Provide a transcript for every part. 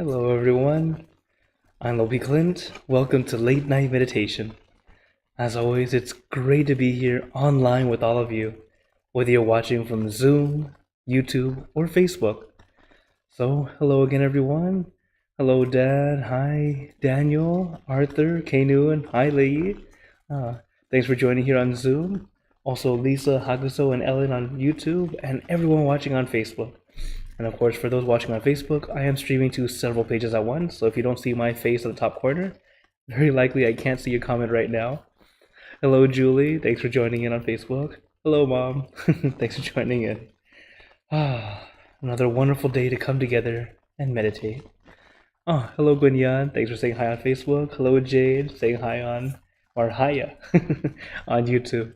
Hello, everyone. I'm Lobi Clint. Welcome to Late Night Meditation. As always, it's great to be here online with all of you, whether you're watching from Zoom, YouTube, or Facebook. So, hello again, everyone. Hello, Dad. Hi, Daniel, Arthur, Kanu, and hi, Lei. Thanks for joining here on Zoom. Also, Lisa, Hakuso, and Ellen on YouTube, and everyone watching on Facebook. And of course, for those watching on Facebook, I am streaming to several pages at once, so if you don't see my face at the top corner, very likely I can't see your comment right now. Hello, Julie. Thanks for joining in on Facebook. Hello, Mom. Thanks for joining in. Another wonderful day to come together and meditate. Oh, hello, Gwenyan. Thanks for saying hi on Facebook. Hello, Jade. Saying hi on, or hiya, on YouTube.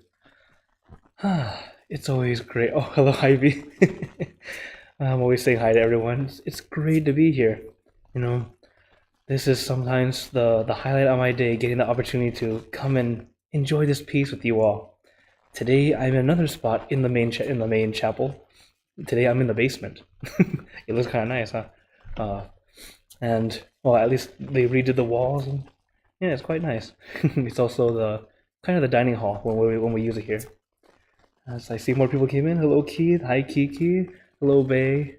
It's always great. Oh, hello, Ivy. I'm always saying hi to everyone. It's great to be here. You know, this is sometimes the highlight of my day, getting the opportunity to come and enjoy this peace with you all. Today I'm in another spot in the main chapel. Today I'm in the basement. It looks kind of nice, huh? And well, at least they redid the walls, and yeah, it's quite nice. It's also the kind of the dining hall when we use it here. As I see more people came in. Hello, Keith. Hi, Kiki. Hello, Bay.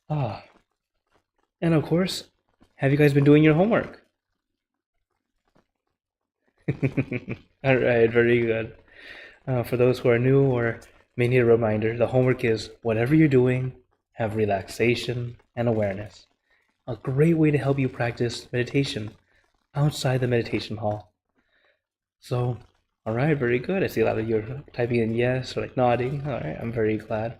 And of course, have you guys been doing your homework? All right, very good. For those who are new or may need a reminder, the homework is whatever you're doing, have relaxation and awareness. A great way to help you practice meditation outside the meditation hall. So, all right, very good. I see a lot of you are typing in yes or like nodding. All right, I'm very glad.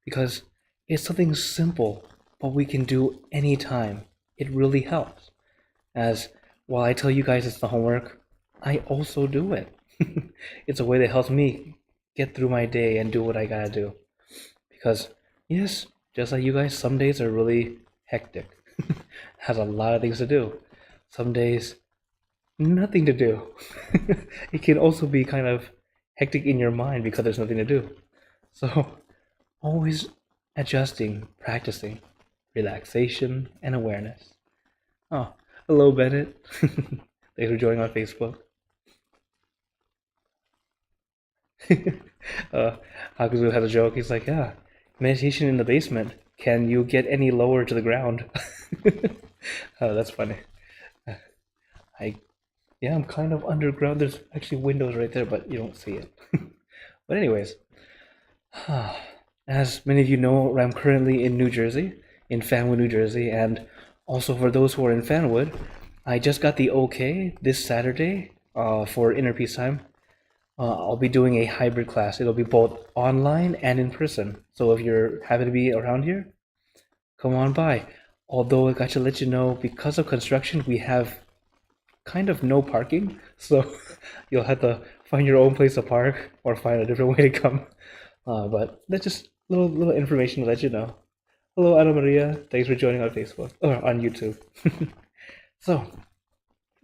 Because it's something simple, but we can do anytime. It really helps. As while I tell you guys it's the homework, I also do it. It's a way that helps me get through my day and do what I gotta do. Because, yes, just like you guys, some days are really hectic. Has a lot of things to do. Some days, nothing to do. It can also be kind of hectic in your mind because there's nothing to do. So, always adjusting, practicing relaxation and awareness. Oh, hello, Bennett. Thanks for joining on Facebook. Hakuzu has a joke. He's like, yeah, meditation in the basement. Can you get any lower to the ground? Oh, that's funny. Yeah, I'm kind of underground. There's actually windows right there, but you don't see it. But anyways, as many of you know, I'm currently in New Jersey, in Fanwood, New Jersey, and also for those who are in Fanwood, I just got the okay this Saturday for Inner Peace Time. I'll be doing a hybrid class. It'll be both online and in person. So if you're happy to be around here, come on by. Although I got to let you know, because of construction, we have kind of no parking. So you'll have to find your own place to park or find a different way to come. But that's just little information to let you know. Hello, Ana Maria. Thanks for joining on Facebook or on YouTube. So,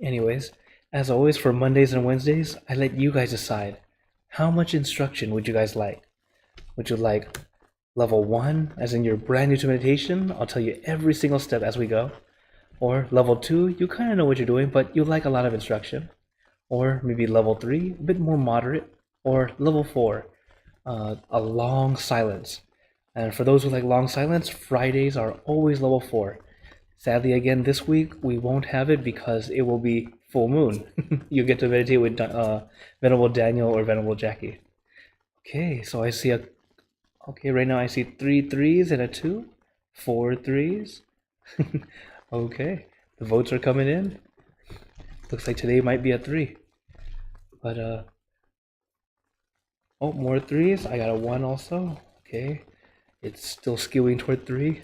anyways, as always, for Mondays and Wednesdays, I let you guys decide how much instruction would you guys like. Would you like level 1, as in you're brand new to meditation? I'll tell you every single step as we go. Or level 2, you kind of know what you're doing, but you like a lot of instruction. Or maybe level 3, a bit more moderate. Or level 4, a long silence. And for those who like long silence, Fridays are always level 4. Sadly, again, this week we won't have it because it will be full moon. You get to meditate with Venerable Daniel or Venerable Jackie. Okay, so I see okay, right now I see 3 threes and a 2. 4 threes. Okay, the votes are coming in. Looks like today might be a 3. But, oh, more 3s. I got a 1 also. Okay, it's still skewing toward 3.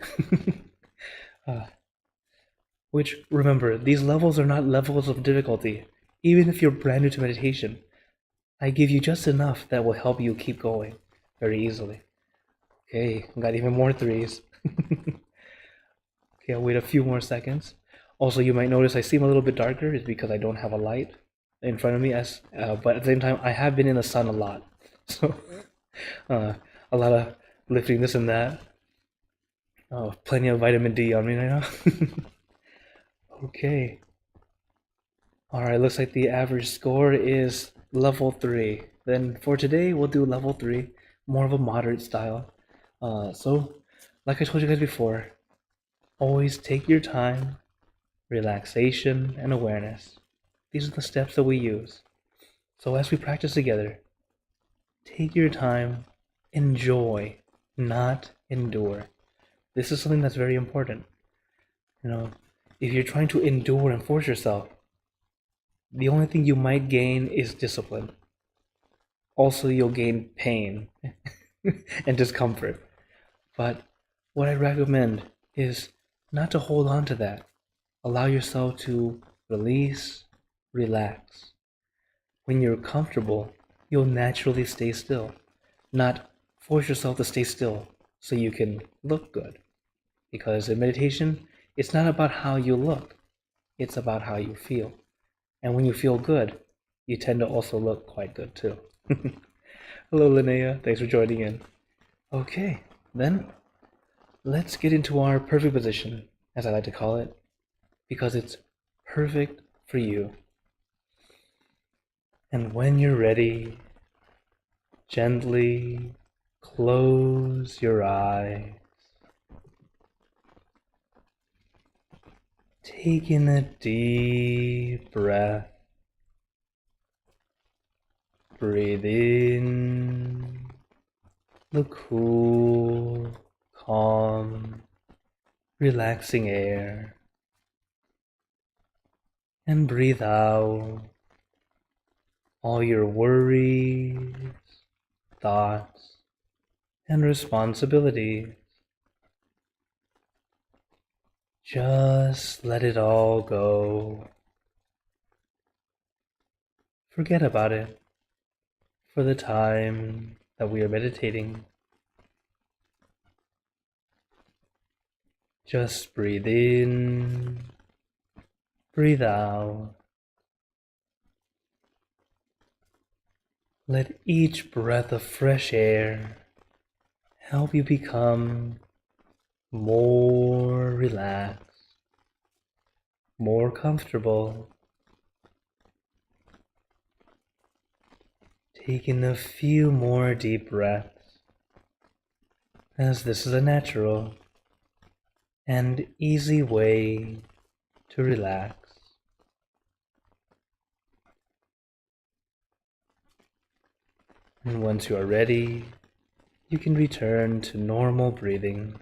Which, remember, these levels are not levels of difficulty. Even if you're brand new to meditation, I give you just enough that will help you keep going very easily. Okay, got even more 3s. Okay, I'll wait a few more seconds. Also, you might notice I seem a little bit darker. It's because I don't have a light in front of me. But at the same time, I have been in the sun a lot. So, a lot of lifting this and that. Oh, plenty of vitamin D on me right now. Okay. Alright, looks like the average score is level 3. Then for today, we'll do level 3, more of a moderate style. So, like I told you guys before, always take your time, relaxation, and awareness. These are the steps that we use. So as we practice together, take your time, enjoy, not endure. This is something that's very important. If you're trying to endure and force yourself, the only thing you might gain is discipline. Also, you'll gain pain and discomfort. But what I recommend is not to hold on to that. Allow yourself to release, relax. When you're comfortable, you'll naturally stay still. Not force yourself to stay still so you can look good. Because in meditation, it's not about how you look, it's about how you feel. And when you feel good, you tend to also look quite good too. Hello, Linnea. Thanks for joining in. Okay, then let's get into our perfect position, as I like to call it, because it's perfect for you. And when you're ready, gently close your eyes. Take in a deep breath. Breathe in the cool, calm, relaxing air. And breathe out all your worries, thoughts, and responsibilities. Just let it all go. Forget about it for the time that we are meditating. Just breathe in, breathe out. Let each breath of fresh air help you become more relaxed, more comfortable. Taking a few more deep breaths, as this is a natural and easy way to relax. And once you are ready, you can return to normal breathing.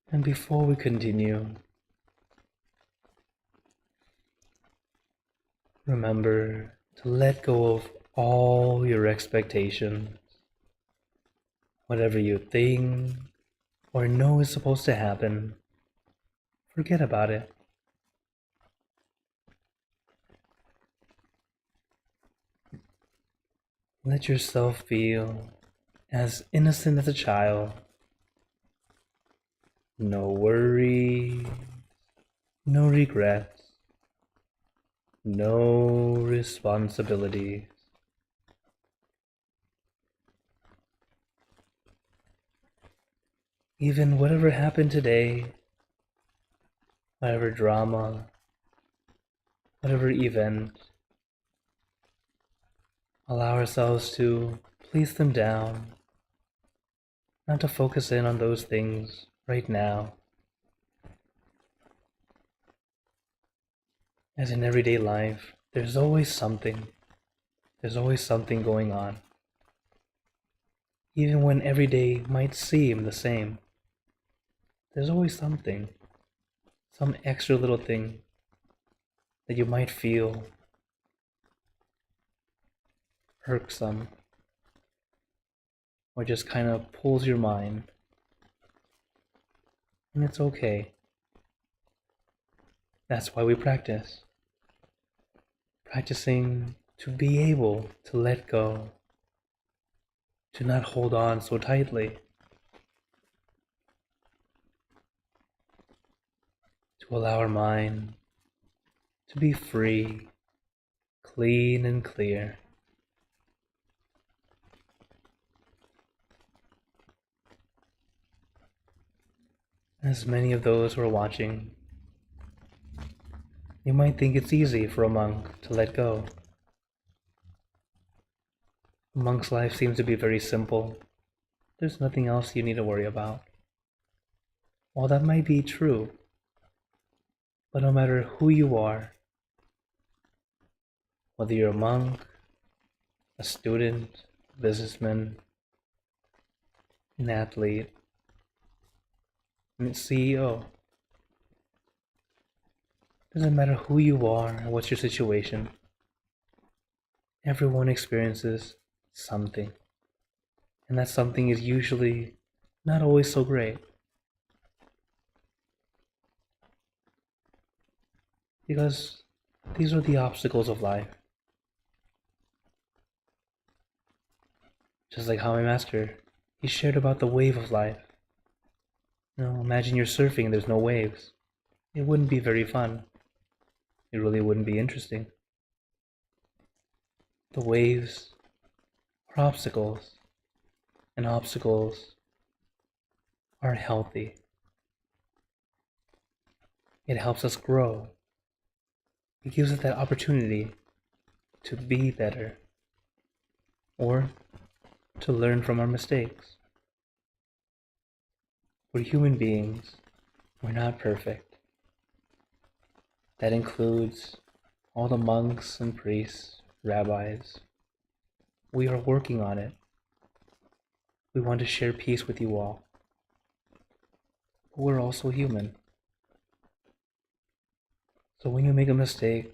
And before we continue, remember to let go of all your expectations. Whatever you think or know is supposed to happen, forget about it. Let yourself feel as innocent as a child. No worries, no regrets, no responsibilities. Even whatever happened today, whatever drama, whatever event, allow ourselves to place them down, not to focus in on those things right now. As in everyday life, there's always something going on. Even when every day might seem the same, there's always something, some extra little thing that you might feel irksome or just kind of pulls your mind. And it's okay. That's why we practice. Practicing to be able to let go, to not hold on so tightly, to allow our mind to be free, clean and clear. As many of those who are watching, you might think it's easy for a monk to let go. A monk's life seems to be very simple. There's nothing else you need to worry about. While that might be true, but no matter who you are, whether you're a monk, a student, a businessman, an athlete, a CEO, doesn't matter who you are and what's your situation, everyone experiences something. And that something is usually not always so great. Because these are the obstacles of life. Just like how my master, he shared about the wave of life. Imagine you're surfing and there's no waves. It wouldn't be very fun. It really wouldn't be interesting. The waves are obstacles, and obstacles are healthy. It helps us grow. It gives us that opportunity to be better, or to learn from our mistakes. We're human beings. We're not perfect. That includes all the monks and priests, rabbis. We are working on it. We want to share peace with you all. But we're also human. So when you make a mistake,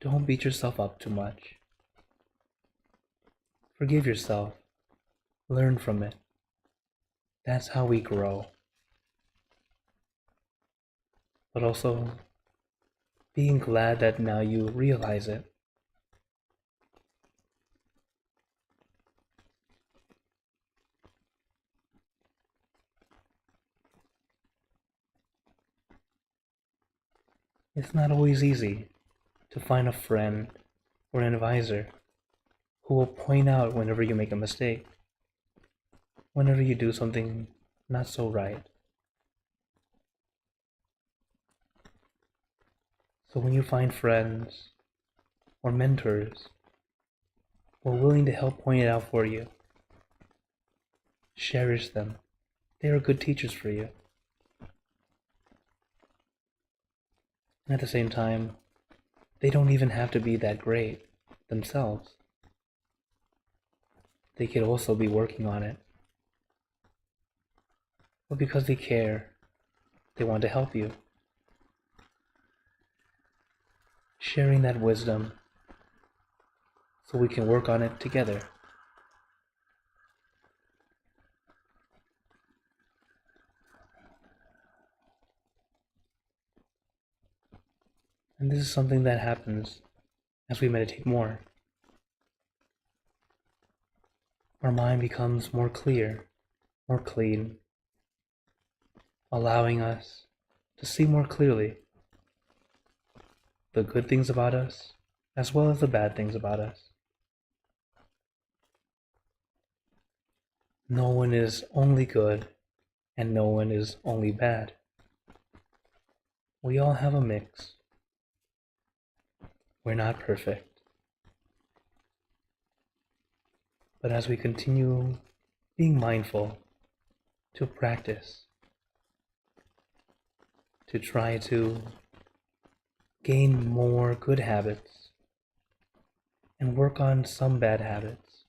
don't beat yourself up too much. Forgive yourself. Learn from it. That's how we grow. But also, being glad that now you realize it. It's not always easy to find a friend or an advisor who will point out whenever you make a mistake, whenever you do something not so right. So when you find friends or mentors who are willing to help point it out for you, cherish them. They are good teachers for you. And at the same time, they don't even have to be that great themselves. They could also be working on it. But because they care, they want to help you. Sharing that wisdom so we can work on it together. And this is something that happens as we meditate more. Our mind becomes more clear, more clean, allowing us to see more clearly the good things about us as well as the bad things about us. No one is only good and no one is only bad. We all have a mix. We're not perfect. But as we continue being mindful, to practice, to try to gain more good habits and work on some bad habits,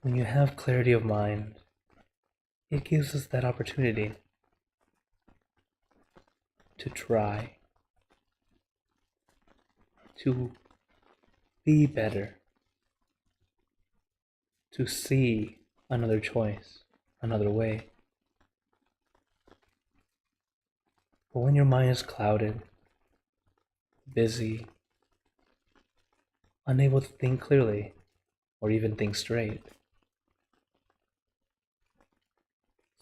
when you have clarity of mind, it gives us that opportunity to try, to be better, to see another choice, another way. But when your mind is clouded, busy, unable to think clearly, or even think straight,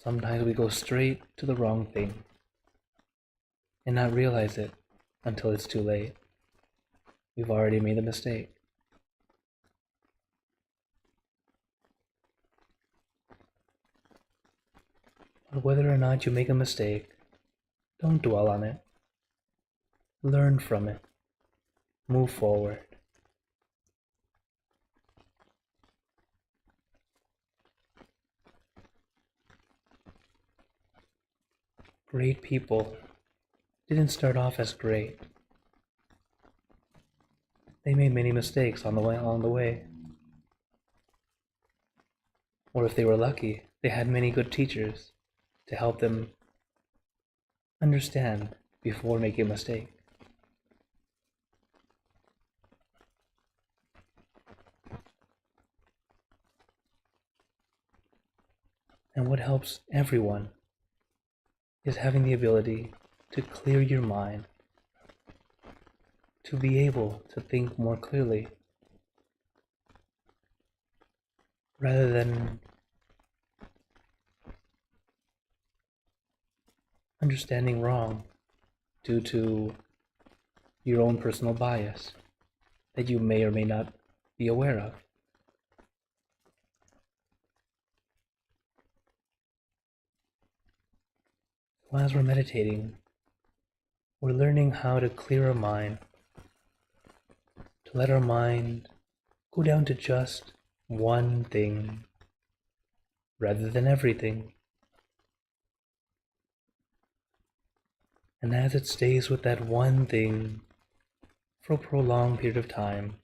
sometimes we go straight to the wrong thing and not realize it until it's too late. We've already made a mistake. But whether or not you make a mistake, don't dwell on it. Learn from it. Move forward. Great people didn't start off as great. They made many mistakes along the way. Or if they were lucky, they had many good teachers to help them understand before making a mistake. And what helps everyone is having the ability to clear your mind, to be able to think more clearly, rather than understanding wrong due to your own personal bias that you may or may not be aware of. So as we're meditating, we're learning how to clear our mind, to let our mind go down to just one thing rather than everything. And as it stays with that one thing for a prolonged period of time,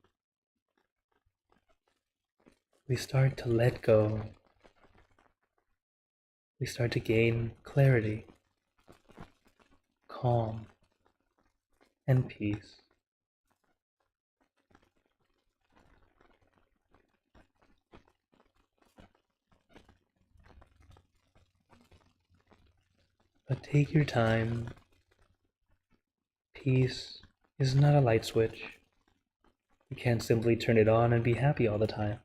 we start to let go. We start to gain clarity, calm, and peace. But take your time. Peace is not a light switch. You can't simply turn it on and be happy all the time.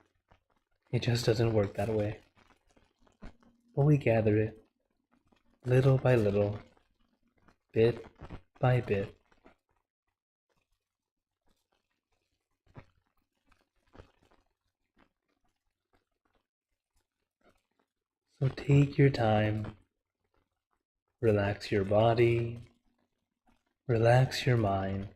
It just doesn't work that way. But we gather it, little by little, bit by bit. So take your time, relax your body, relax your mind.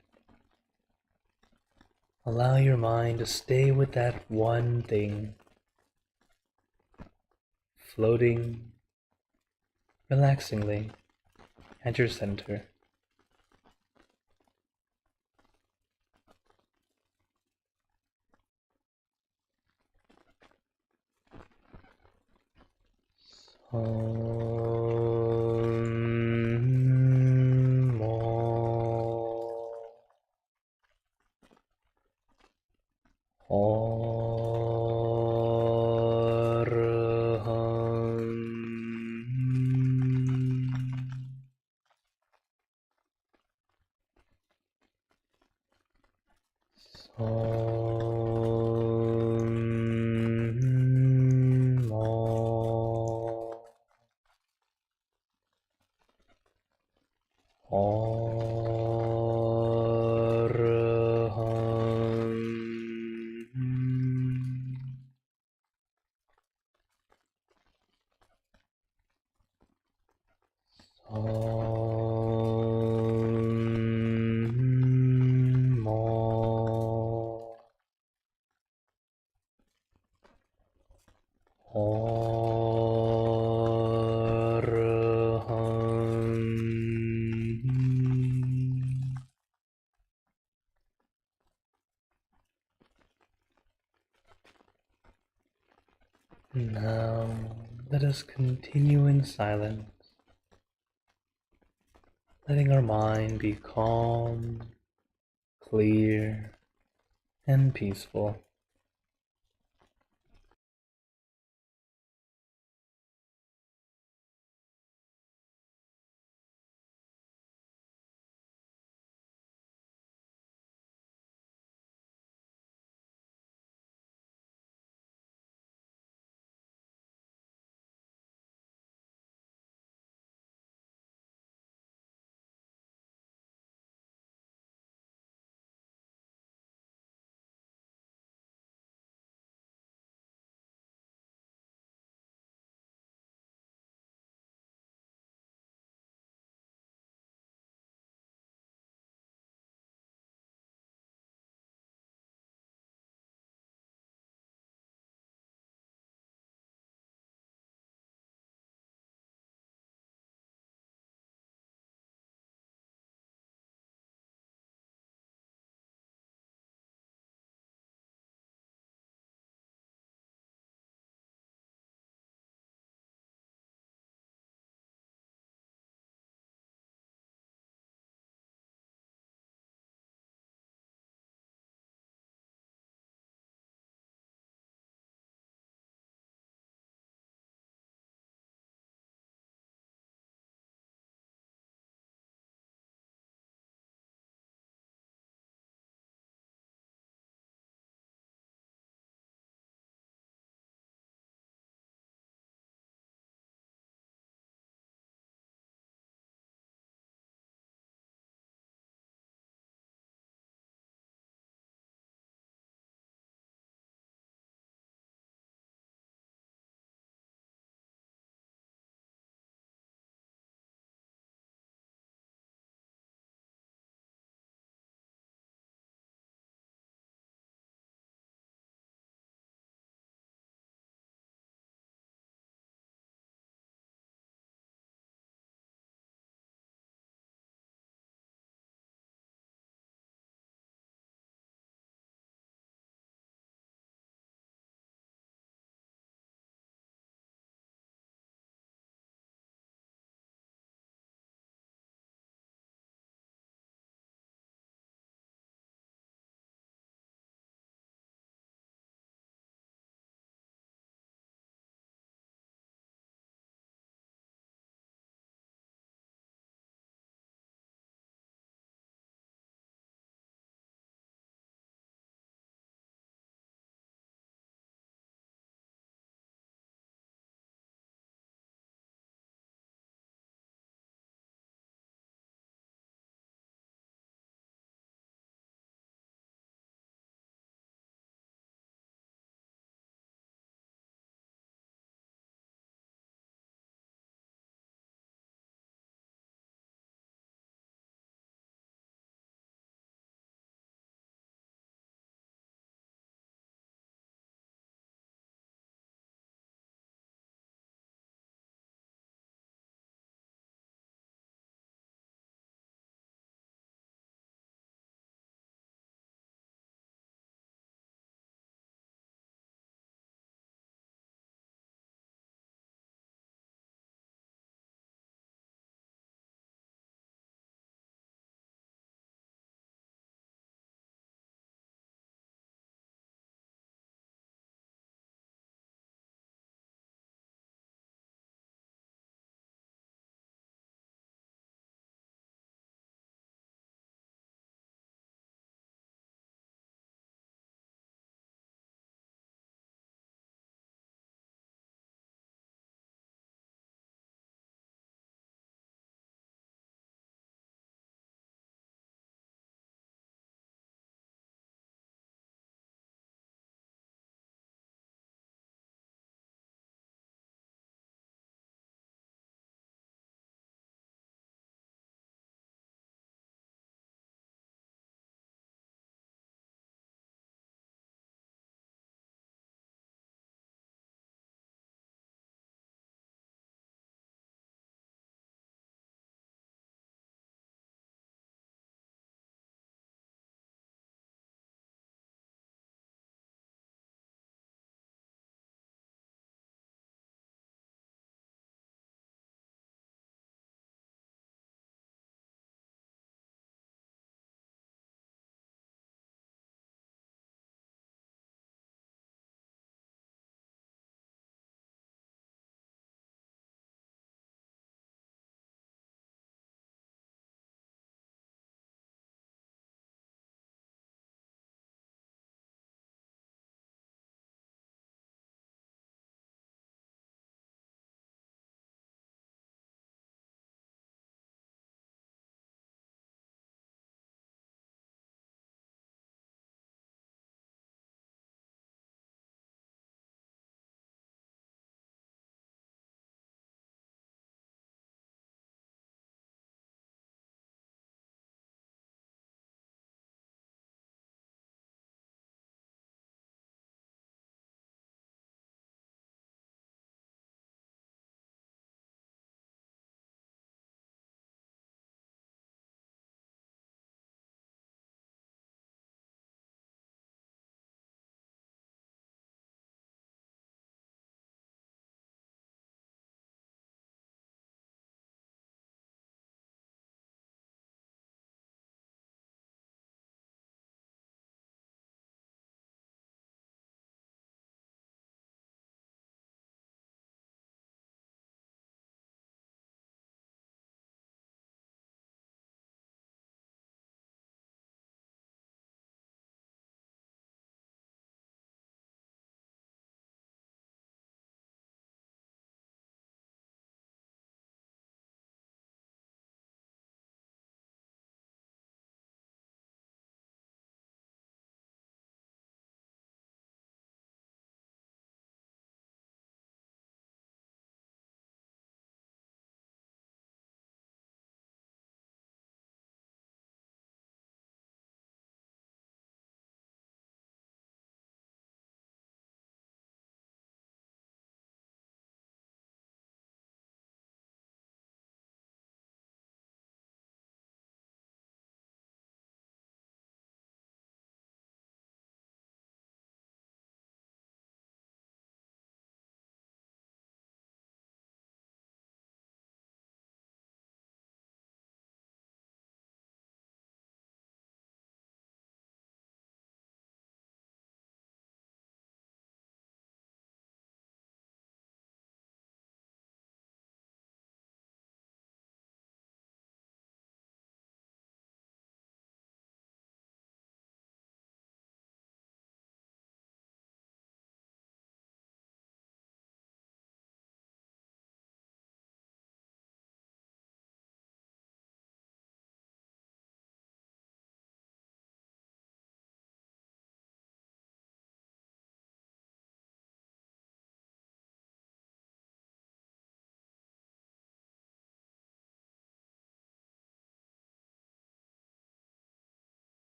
Allow your mind to stay with that one thing, floating relaxingly at your center. Now, let us continue in silence, letting our mind be calm, clear, and peaceful.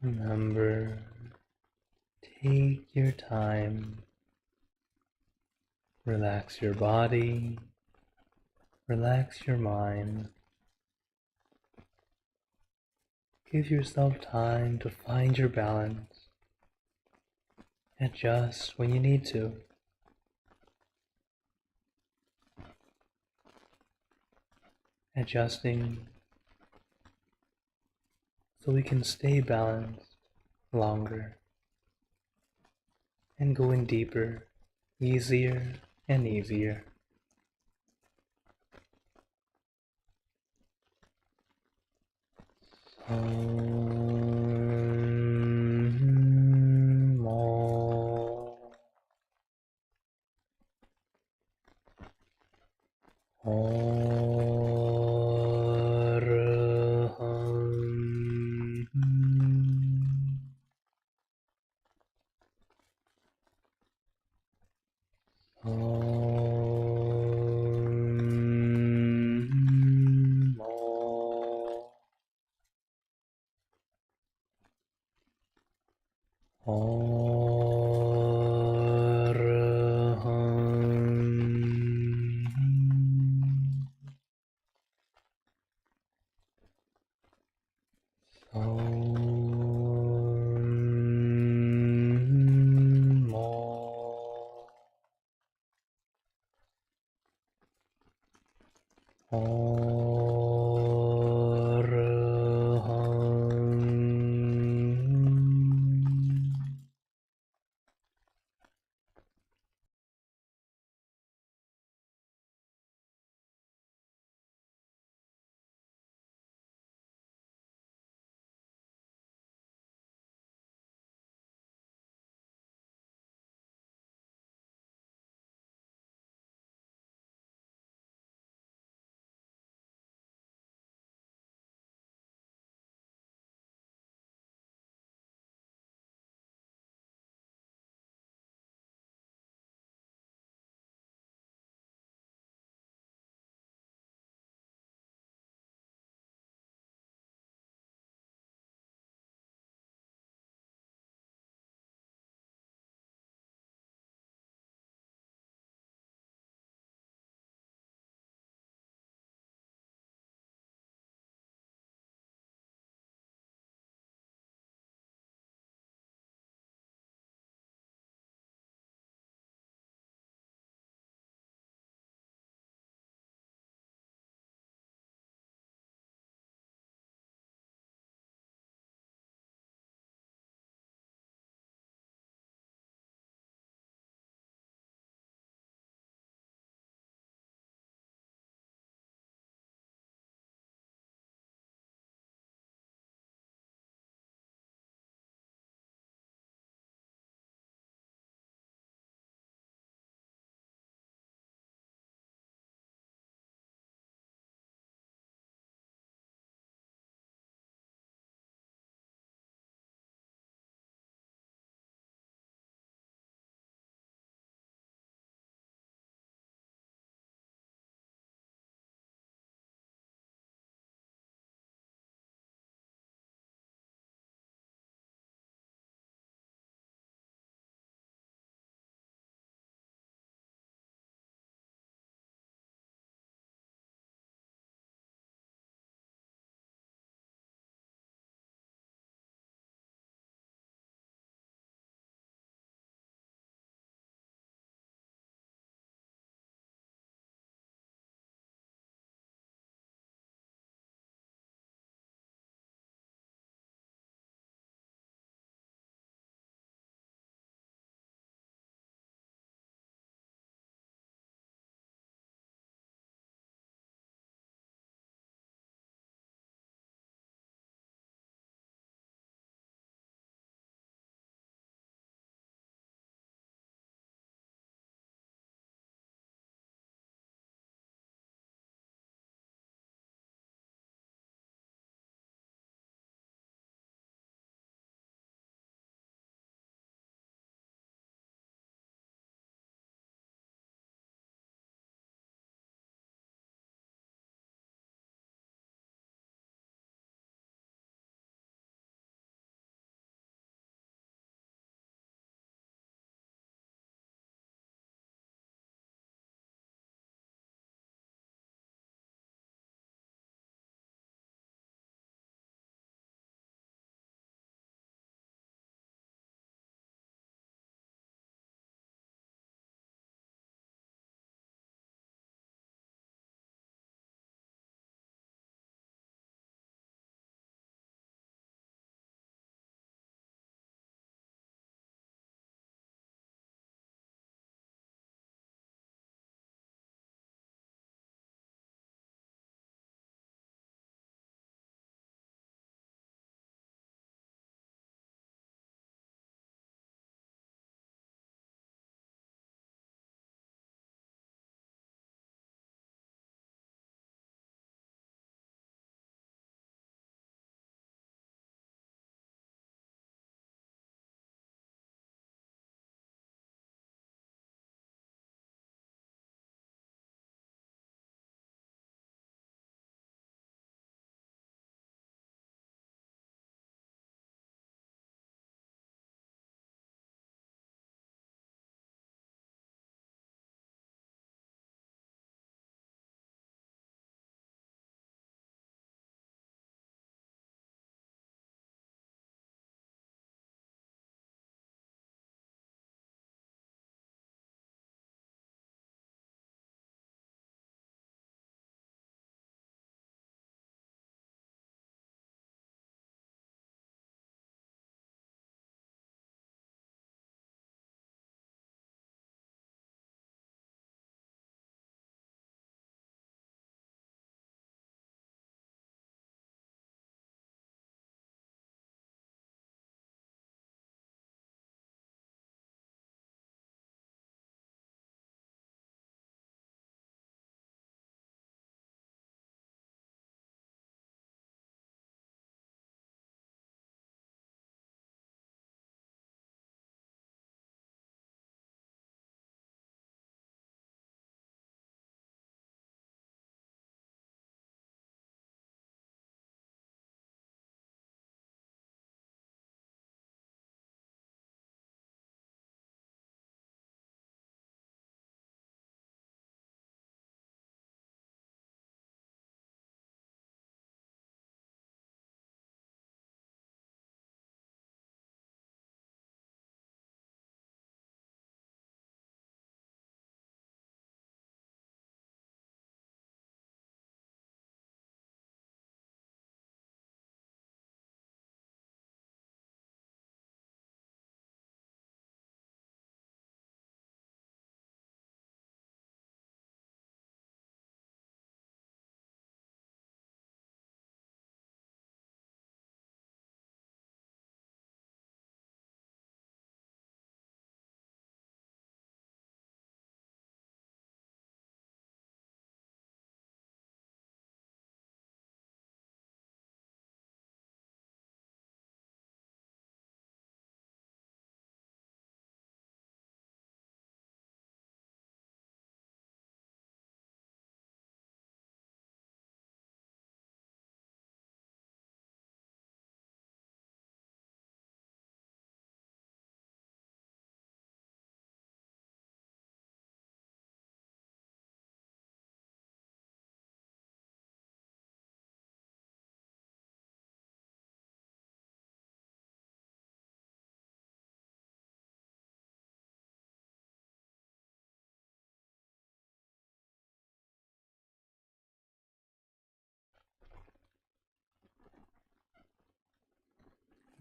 Remember, take your time. Relax your body, relax your mind. Give yourself time to find your balance. Adjust when you need to. Adjusting so we can stay balanced longer and going deeper, easier and easier.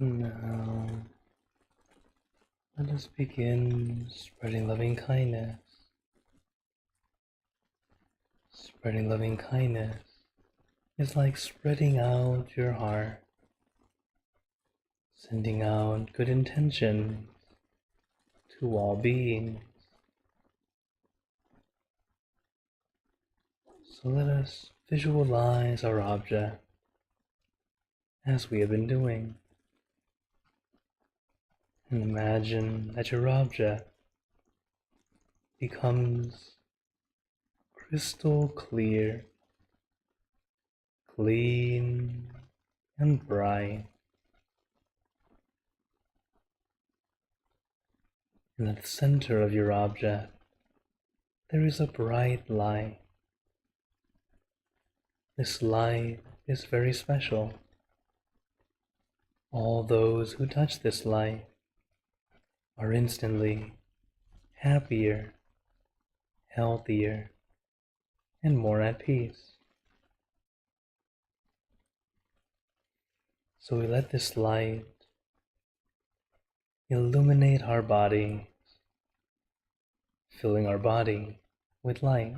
Now, let us begin spreading loving kindness. Spreading loving kindness is like spreading out your heart, sending out good intentions to all beings. So let us visualize our object as we have been doing, and imagine that your object becomes crystal clear, clean, and bright. And at the center of your object, there is a bright light. This light is very special. All those who touch this light are instantly happier, healthier, and more at peace. So we let this light illuminate our body, filling our body with light.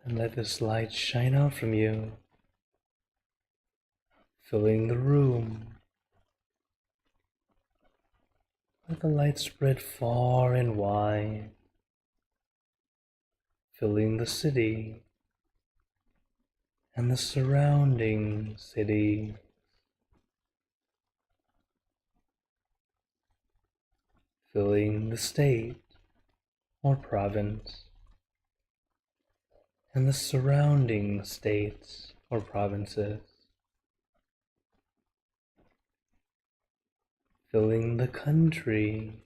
And let this light shine out from you, filling the room. Let the light spread far and wide, filling the city and the surrounding city. Filling the state or province and the surrounding states or provinces. Filling the country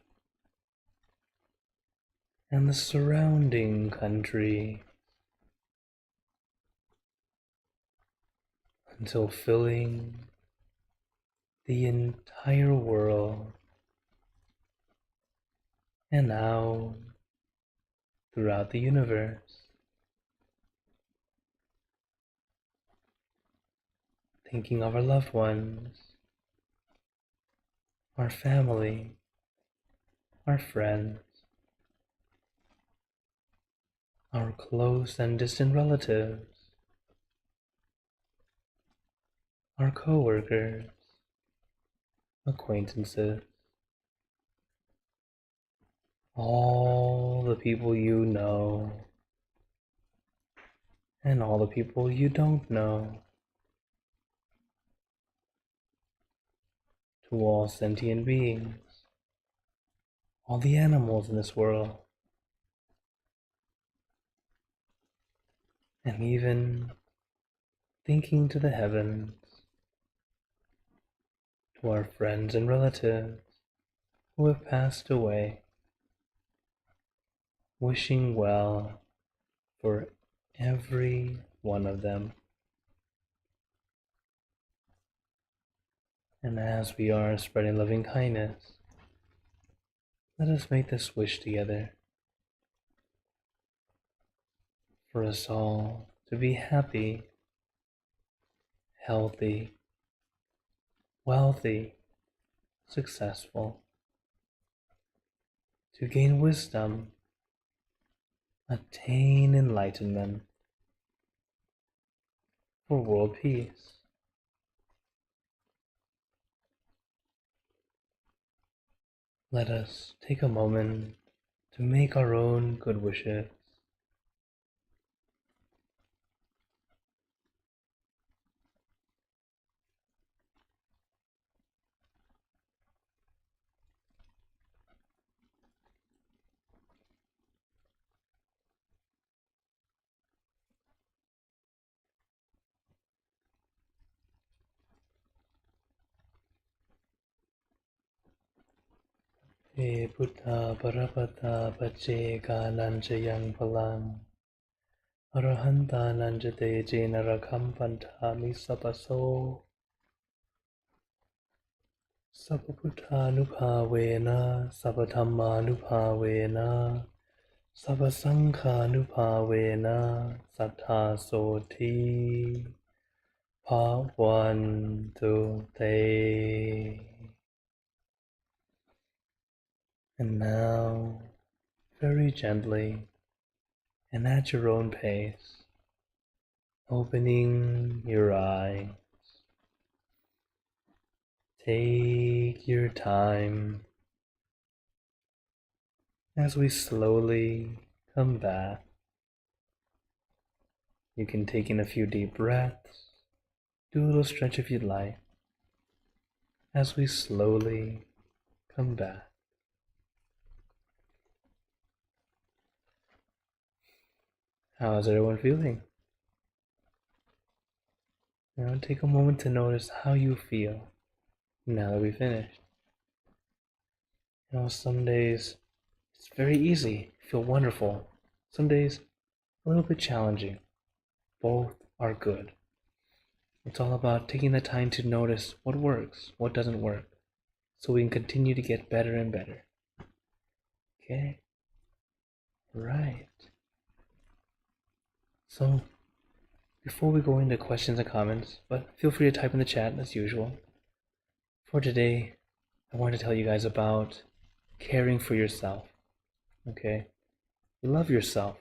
and the surrounding country, until filling the entire world, and out throughout the universe. Thinking of our loved ones, our family, our friends, our close and distant relatives, our co-workers, acquaintances, all the people you know, and all the people you don't know, to all sentient beings, all the animals in this world, and even thinking to the heavens, to our friends and relatives who have passed away, wishing well for every one of them. And as we are spreading loving kindness, let us make this wish together for us all to be happy, healthy, wealthy, successful, to gain wisdom, attain enlightenment, for world peace. Let us take a moment to make our own good wishes. E Buddha Parapata Pace Kananjayan Palang Arahanta Nanjate Jena Rakampanta Misapaso Sappaputta Nupavena Sappathamma Nupavena Sabba Sankhanupavena Sattha Soti Bhavantu Te. And now, very gently and at your own pace, opening your eyes. Take your time as we slowly come back. You can take in a few deep breaths, do a little stretch if you'd like, as we slowly come back. How is everyone feeling? Now take a moment to notice how you feel now that we finished. Some days it's very easy, feel wonderful. Some days a little bit challenging. Both are good. It's all about taking the time to notice what works, what doesn't work, so we can continue to get better and better. Okay? Right. So, before we go into questions and comments, but feel free to type in the chat as usual. For today, I want to tell you guys about caring for yourself. Okay? You love yourself.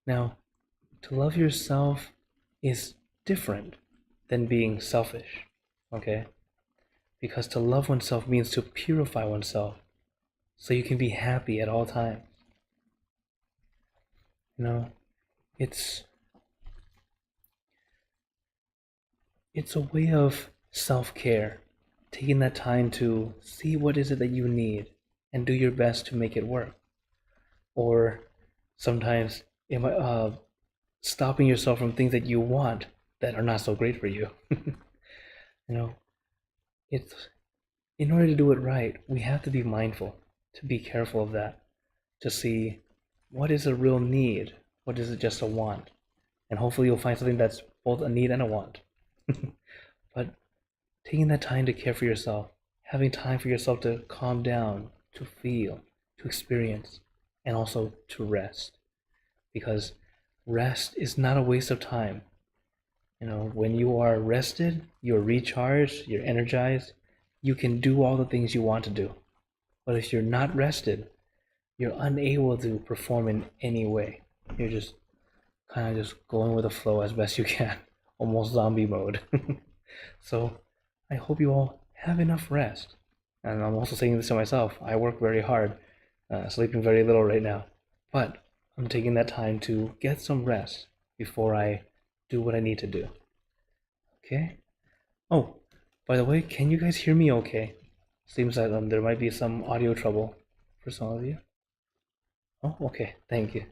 Now, to love yourself is different than being selfish. Okay? Because to love oneself means to purify oneself so you can be happy at all times. It's a way of self-care, taking that time to see what is it that you need and do your best to make it work. Or sometimes stopping yourself from things that you want that are not so great for you. It's in order to do it right, we have to be mindful, to be careful of that, to see what is a real need, what is it just a want, and hopefully you'll find something that's both a need and a want. But taking that time to care for yourself, having time for yourself to calm down, to feel, to experience, and also to rest. Because rest is not a waste of time. When you are rested, you're recharged, you're energized, you can do all the things you want to do. But if you're not rested, you're unable to perform in any way. You're just kind of just going with the flow as best you can, almost zombie mode. So I hope you all have enough rest. And I'm also saying this to myself. I work very hard, sleeping very little right now. But I'm taking that time to get some rest before I do what I need to do. Okay? Oh, by the way, can you guys hear me okay? Seems like there might be some audio trouble for some of you. Oh, okay. Thank you.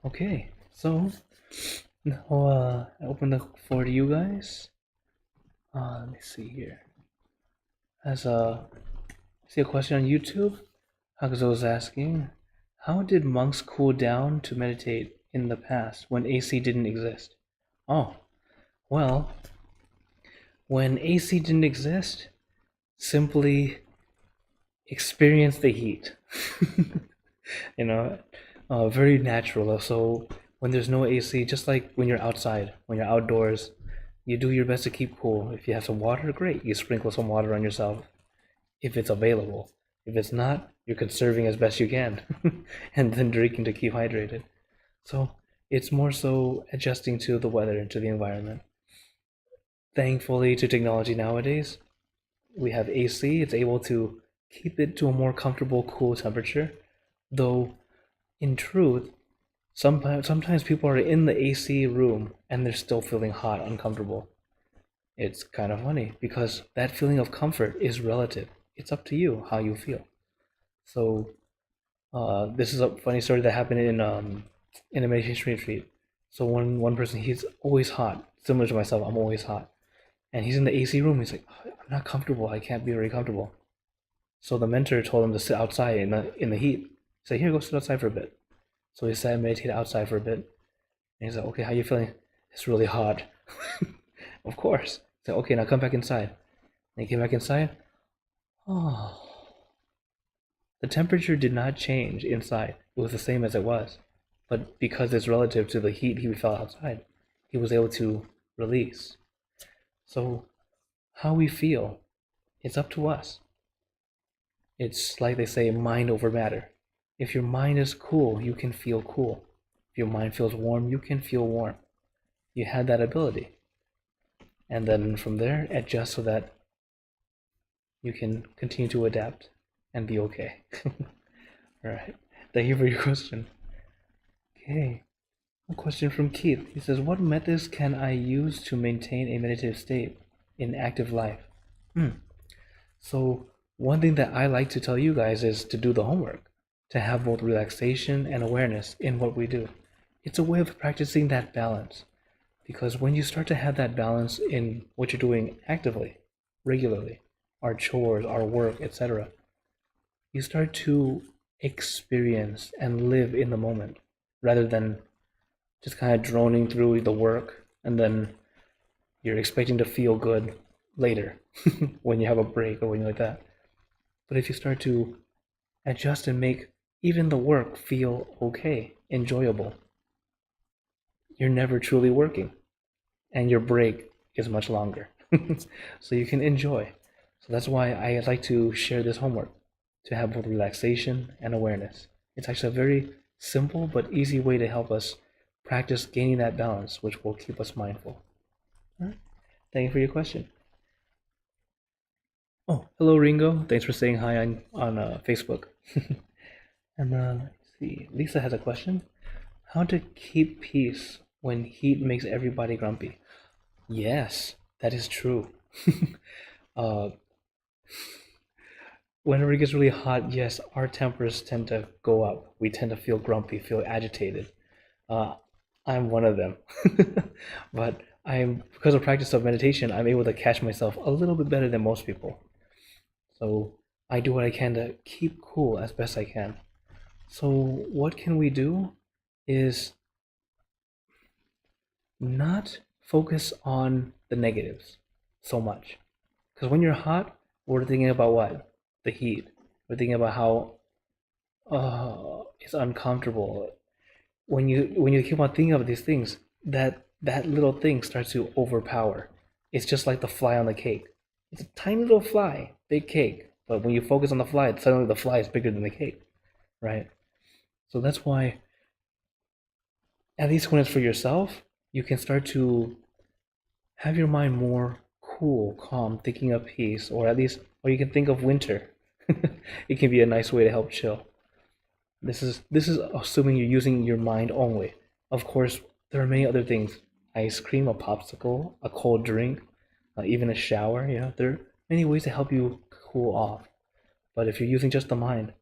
Okay, so now I open the floor to you guys. Let me see here. I see a question on YouTube. Hakazo is asking, how did monks cool down to meditate in the past when AC didn't exist? Oh, well, when AC didn't exist, simply experience the heat. Very natural. So when there's no AC, just like when you're outside, when you're outdoors, you do your best to keep cool. If you have some water, great. You sprinkle some water on yourself if it's available. If it's not, you're conserving as best you can and then drinking to keep hydrated. So it's more so adjusting to the weather and to the environment. Thankfully to technology nowadays, we have AC. It's able to keep it to a more comfortable, cool temperature. Though, in truth, sometimes people are in the AC room and they're still feeling hot, uncomfortable. It's kind of funny because that feeling of comfort is relative. It's up to you how you feel. So this is a funny story that happened in a meditation retreat. So one person, he's always hot, similar to myself. I'm always hot, and he's in the AC room. He's like, oh, I'm not comfortable. I can't be very comfortable. So the mentor told him to sit outside in the heat. He said, here, go sit outside for a bit. So he sat and meditated outside for a bit. And he's like, okay, how you feeling? It's really hot. Of course. He's like, okay, now come back inside. And he came back inside. Oh, The temperature did not change inside. It was the same as it was. But because it's relative to the heat he felt outside, he was able to release. So how we feel, it's up to us. It's like they say, mind over matter. If your mind is cool, you can feel cool. If your mind feels warm, you can feel warm. You had that ability. And then from there, adjust so that you can continue to adapt and be okay. All right. Thank you for your question. Okay. A question from Keith. He says, what methods can I use to maintain a meditative state in active life? So one thing that I like to tell you guys is to do the homework, to have both relaxation and awareness in what we do. It's a way of practicing that balance. Because when you start to have that balance in what you're doing actively, regularly, our chores, our work, etc., you start to experience and live in the moment rather than just kind of droning through the work and then you're expecting to feel good later when you have a break or anything like that. But if you start to adjust and make even the work feel okay, enjoyable, you're never truly working and your break is much longer. So you can enjoy. So that's why I like to share this homework, to have both relaxation and awareness. It's actually a very simple but easy way to help us practice gaining that balance, which will keep us mindful. All right. Thank you for your question. Oh, hello Ringo. Thanks for saying hi on Facebook. And let's see. Lisa has a question. How to keep peace when heat makes everybody grumpy? Yes, that is true. uh, Whenever it gets really hot, yes, our tempers tend to go up. We tend to feel grumpy, feel agitated. Uh, I'm one of them. But because of practice of meditation, I'm able to catch myself a little bit better than most people. So I do what I can to keep cool as best I can. So what can we do is not focus on the negatives so much. Because when you're hot, we're thinking about what? The heat. We're thinking about how it's uncomfortable. When you keep on thinking of these things, that little thing starts to overpower. It's just like the fly on the cake. It's a tiny little fly, big cake. But when you focus on the fly, suddenly the fly is bigger than the cake, right? So that's why, at least when it's for yourself, you can start to have your mind more cool, calm, thinking of peace, or you can think of winter. It can be a nice way to help chill. This is assuming you're using your mind only. Of course, there are many other things: ice cream, a popsicle, a cold drink, even a shower. There are many ways to help you cool off. But if you're using just the mind,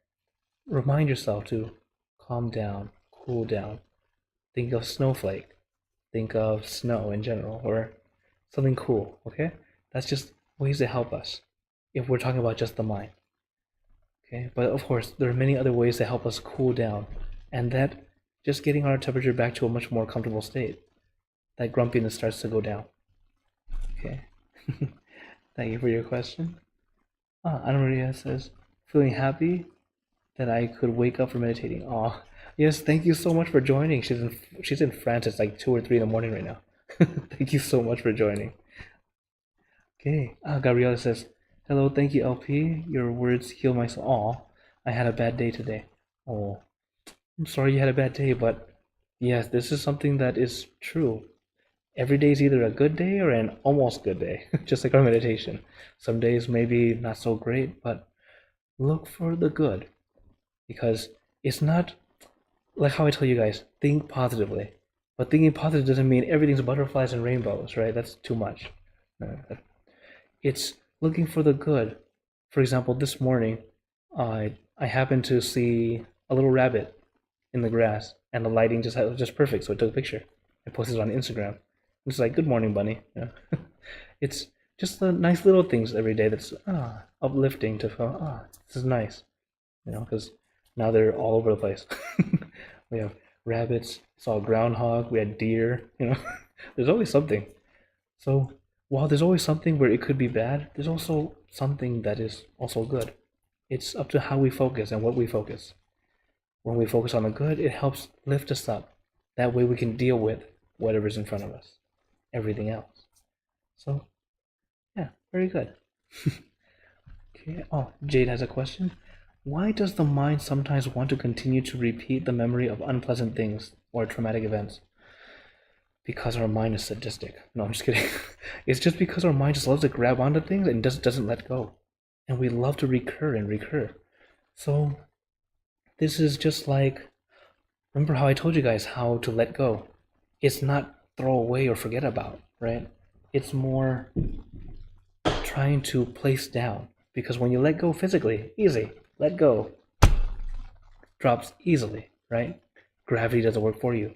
remind yourself to calm down, cool down. Think of snowflake. Think of snow in general, or something cool. Okay, that's just ways to help us if we're talking about just the mind. Okay, but of course there are many other ways to help us cool down, and that just getting our temperature back to a much more comfortable state, that grumpiness starts to go down. Okay. Thank you for your question. Ana Maria says, feeling happy that I could wake up for meditating. Oh, yes, thank you so much for joining. She's in France. It's like 2 or 3 in the morning right now. Thank you so much for joining. Okay. Gabriela says, hello, thank you, LP. Your words heal my soul. Aw, I had a bad day today. Oh, I'm sorry you had a bad day, but yes, this is something that is true. Every day is either a good day or an almost good day, just like our meditation. Some days maybe not so great, but look for the good. Because it's not like how I tell you guys, think positively. But thinking positive doesn't mean everything's butterflies and rainbows, right? That's too much. It's looking for the good. For example, this morning, I happened to see a little rabbit in the grass, and the lighting was just perfect, so I took a picture and posted it on Instagram. It's like, good morning, bunny. It's just the nice little things every day that's uplifting to feel, this is nice. Because now they're all over the place. We have rabbits, saw a groundhog, we had deer, there's always something. So while there's always something where it could be bad, there's also something that is also good. It's up to how we focus and what we focus. When we focus on the good, it helps lift us up. That way we can deal with whatever's in front of us, everything else. So, yeah, very good. Okay. Oh, Jade has a question. Why does the mind sometimes want to continue to repeat the memory of unpleasant things or traumatic events? Because our mind is sadistic. No, I'm just kidding. It's just because our mind just loves to grab onto things and doesn't let go. And we love to recur and recur. So this is just like, remember how I told you guys how to let go? It's not throw away or forget about, right? It's more trying to place down. Because when you let go physically, easy, let go. Drops easily, right? Gravity doesn't work for you.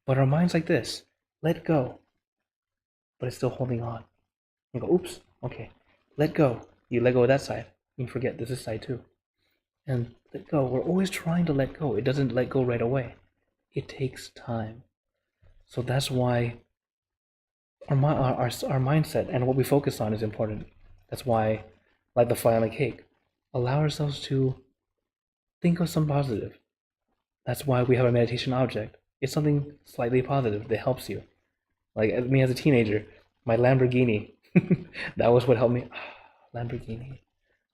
But our mind's like this, let go. But it's still holding on. You go, oops, okay, let go. You let go of that side. You forget there's this side too. And let go. We're always trying to let go. It doesn't let go right away. It takes time. So that's why our mindset and what we focus on is important. That's why, like the fly on the cake, allow ourselves to think of some positive. That's why we have a meditation object. It's something slightly positive that helps you. Like me as a teenager, my Lamborghini, that was what helped me. Lamborghini,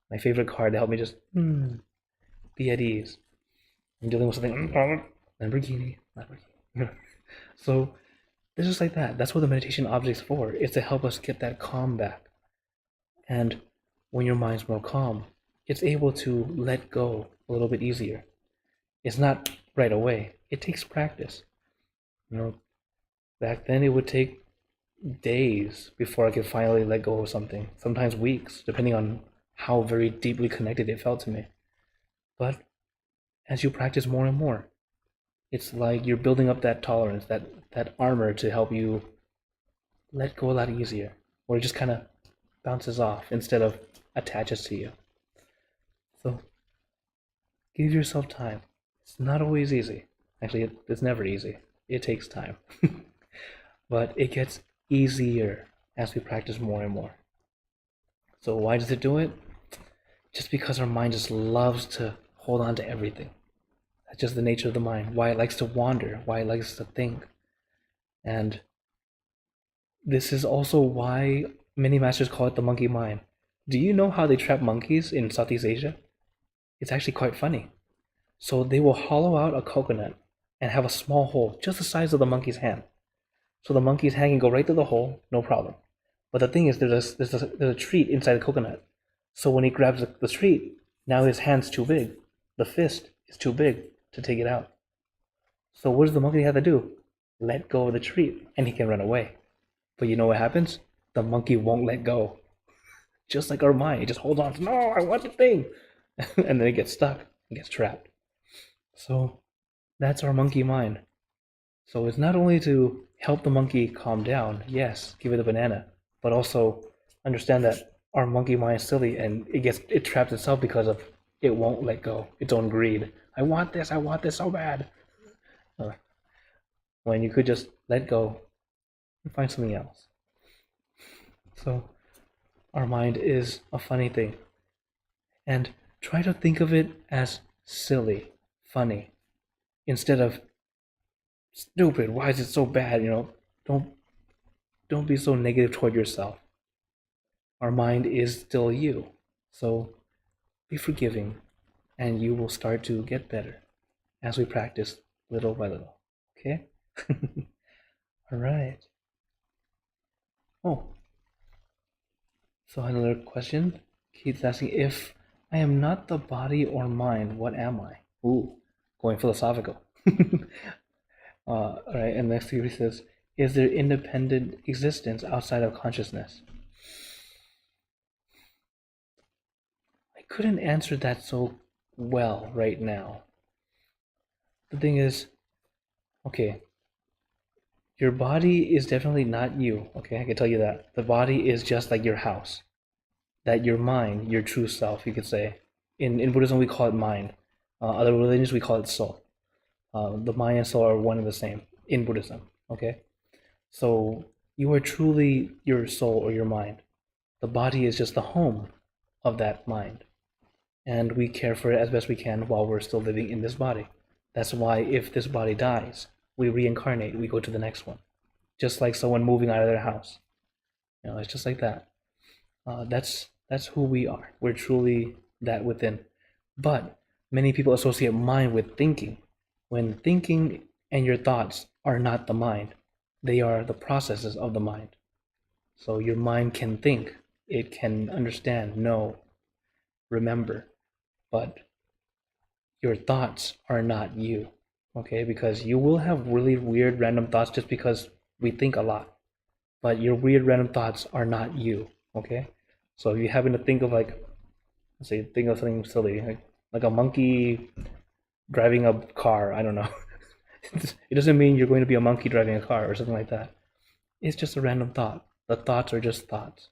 my favorite car that helped me just be at ease. I'm dealing with something, Lamborghini. So it's just like that. That's what the meditation object's for. It's to help us get that calm back. And when your mind's more calm, it's able to let go a little bit easier. It's not right away. It takes practice. Back then it would take days before I could finally let go of something. Sometimes weeks, depending on how very deeply connected it felt to me. But as you practice more and more, it's like you're building up that tolerance, that armor to help you let go a lot easier, where it just kind of bounces off instead of attaches to you. So give yourself time. It's not always easy. Actually, it's never easy. It takes time. But it gets easier as we practice more and more. So why does it do it? Just because our mind just loves to hold on to everything. That's just the nature of the mind. Why it likes to wander, why it likes to think. And this is also why many masters call it the monkey mind. Do you know how they trap monkeys in Southeast Asia? It's actually quite funny. So they will hollow out a coconut and have a small hole just the size of the monkey's hand. So the monkey's hand can go right through the hole, no problem. But the thing is, there's a treat inside the coconut. So when he grabs the treat, now his hand's too big. The fist is too big to take it out. So what does the monkey have to do? Let go of the treat, and he can run away. But you know what happens? The monkey won't let go. Just like our mind, it just holds on to, no, I want the thing. And then it gets stuck, it gets trapped. So that's our monkey mind. So it's not only to help the monkey calm down, yes, give it a banana, but also understand that our monkey mind is silly and it traps itself because of it won't let go, its own greed. I want this so bad. When you could just let go and find something else. So our mind is a funny thing. And try to think of it as silly, funny, instead of stupid, why is it so bad? Don't be so negative toward yourself. Our mind is still you. So be forgiving and you will start to get better as we practice little by little. Okay? All right. Oh. So another question. Keith's asking, if I am not the body or mind, what am I? Ooh, going philosophical. All right, and next theory says, is there independent existence outside of consciousness? I couldn't answer that so well right now. The thing is, okay, your body is definitely not you, okay, I can tell you that. The body is just like your house. That your mind, your true self, you could say. In Buddhism, we call it mind. Other religions, we call it soul. The mind and soul are one and the same in Buddhism, okay? So you are truly your soul or your mind. The body is just the home of that mind. and we care for it as best we can while we're still living in this body. That's why if this body dies, we reincarnate, we go to the next one. Just like someone moving out of their house. It's just like that. That's who we are. We're truly that within. But many people associate mind with thinking, when thinking and your thoughts are not the mind. They are the processes of the mind. So your mind can think, it can understand, know, remember, but your thoughts are not you, okay? Because you will have really weird random thoughts just because we think a lot, but your weird random thoughts are not you, okay? So if you happen to think of let's say, think of something silly, like a monkey driving a car, I don't know. It doesn't mean you're going to be a monkey driving a car or something like that. It's just a random thought. The thoughts are just thoughts.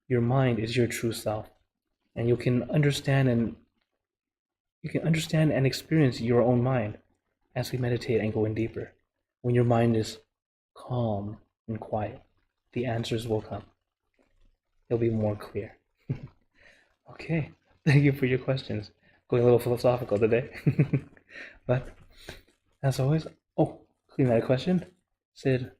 Your mind is your true self, and you can understand and experience your own mind as we meditate and go in deeper. When your mind is calm and quiet, the answers will come. They'll be more clear. Okay, thank you for your questions. Going a little philosophical today. But as always, clean that question. Said,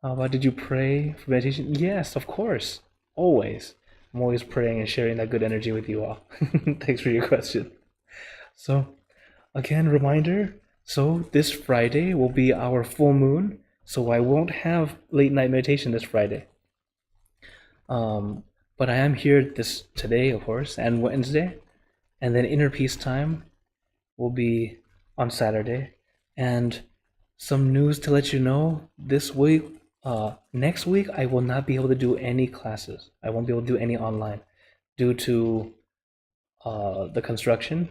how about, did you pray for meditation? Yes, of course. Always. I'm always praying and sharing that good energy with you all. Thanks for your question. So, again, reminder. So this Friday will be our full moon. So I won't have late night meditation this Friday. But I am here today, of course, and Wednesday. And then Inner Peace Time will be on Saturday. And some news to let you know, this week, next week, I will not be able to do any classes. I won't be able to do any online due to the construction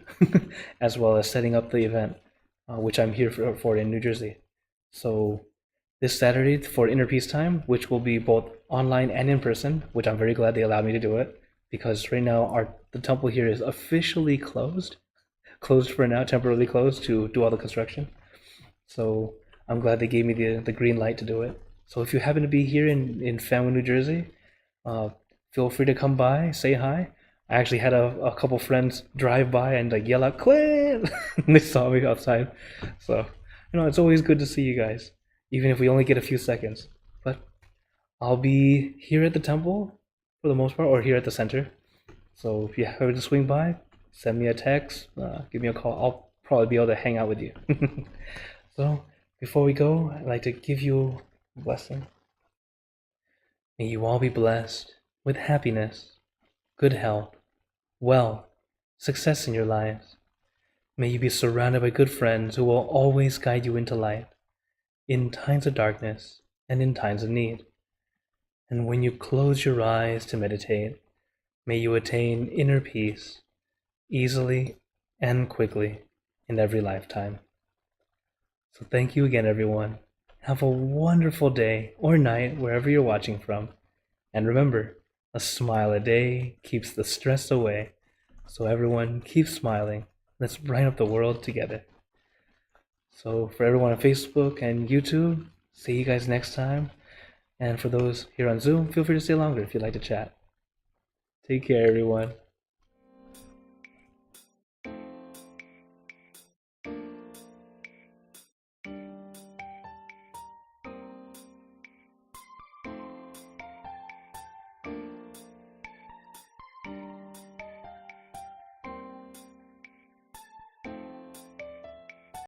as well as setting up the event, which I'm here for in New Jersey. So this Saturday for Inner Peace Time, which will be both online and in person, which I'm very glad they allowed me to do it, because right now the temple here is officially closed for now, temporarily closed to do all the construction. So I'm glad they gave me the green light to do it. So if you happen to be here in Fanwood, New Jersey, feel free to come by, say hi. I actually had a couple friends drive by and yell out, "Clint!" and they saw me outside. So, it's always good to see you guys, even if we only get a few seconds. But I'll be here at the temple for the most part, or here at the center. So if you happen to swing by, send me a text, give me a call. I'll probably be able to hang out with you. So before we go, I'd like to give you a blessing. May you all be blessed with happiness, good health, wealth, success in your lives. May you be surrounded by good friends who will always guide you into light, in times of darkness and in times of need. And when you close your eyes to meditate, may you attain inner peace easily and quickly in every lifetime. So thank you again, everyone. Have a wonderful day or night wherever you're watching from. And remember, a smile a day keeps the stress away. So everyone, keep smiling. Let's brighten up the world together. So for everyone on Facebook and YouTube, see you guys next time. And for those here on Zoom, feel free to stay longer if you'd like to chat. Take care, everyone.